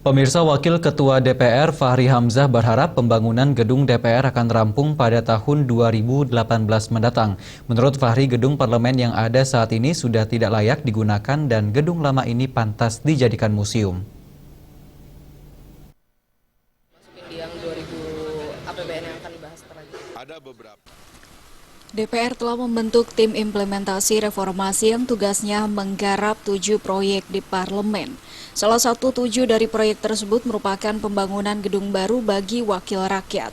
Pemirsa, Wakil Ketua DPR Fachri Hamzah berharap pembangunan gedung DPR akan rampung pada tahun 2018 mendatang. Menurut Fachri, gedung parlemen yang ada saat ini sudah tidak layak digunakan dan gedung lama ini pantas dijadikan museum. Yang 2000 APBN yang akan dibahas Ada beberapa. DPR telah membentuk tim implementasi reformasi yang tugasnya menggarap 7 proyek di parlemen. Salah satu 7 dari proyek tersebut merupakan pembangunan gedung baru bagi wakil rakyat.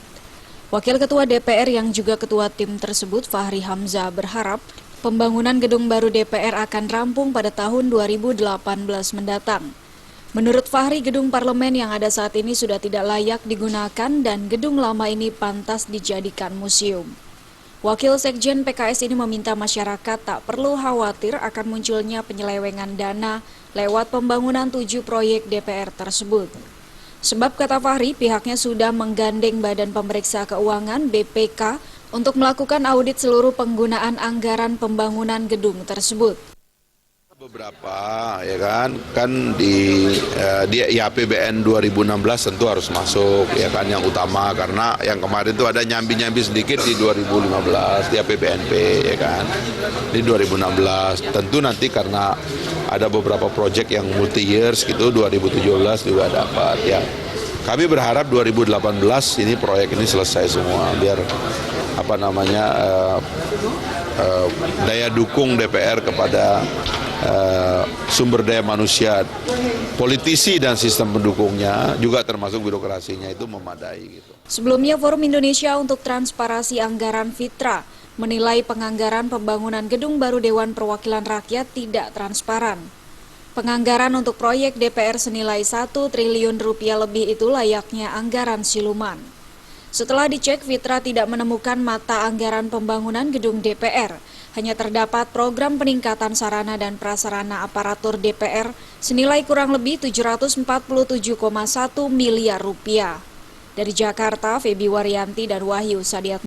Wakil Ketua DPR yang juga ketua tim tersebut, Fachri Hamzah, berharap pembangunan gedung baru DPR akan rampung pada tahun 2018 mendatang. Menurut Fachri, gedung parlemen yang ada saat ini sudah tidak layak digunakan dan gedung lama ini pantas dijadikan museum. Wakil Sekjen PKS ini meminta masyarakat tak perlu khawatir akan munculnya penyelewengan dana lewat pembangunan 7 proyek DPR tersebut. Sebab, kata Fachri, pihaknya sudah menggandeng Badan Pemeriksa Keuangan (BPK) untuk melakukan audit seluruh penggunaan anggaran pembangunan gedung tersebut. Beberapa kan di APBN 2016 tentu harus masuk yang utama, karena yang kemarin itu ada nyambi-nyambi sedikit di 2015 di APBNP di 2016 tentu nanti karena ada beberapa proyek yang multi years gitu 2017 juga dapat ya. Kami berharap 2018 ini proyek ini selesai semua biar daya dukung DPR kepada sumber daya manusia, politisi dan sistem pendukungnya juga termasuk birokrasinya itu memadai gitu. Sebelumnya, Forum Indonesia untuk Transparansi Anggaran Fitra menilai penganggaran pembangunan gedung baru Dewan Perwakilan Rakyat tidak transparan. Penganggaran untuk proyek DPR senilai 1 triliun rupiah lebih itu layaknya anggaran siluman. Setelah dicek, Fitra tidak menemukan mata anggaran pembangunan gedung DPR. Hanya terdapat program peningkatan sarana dan prasarana aparatur DPR senilai kurang lebih 747,1 miliar rupiah. Dari Jakarta, Febi Waryanti dan Wahyu Sadiat.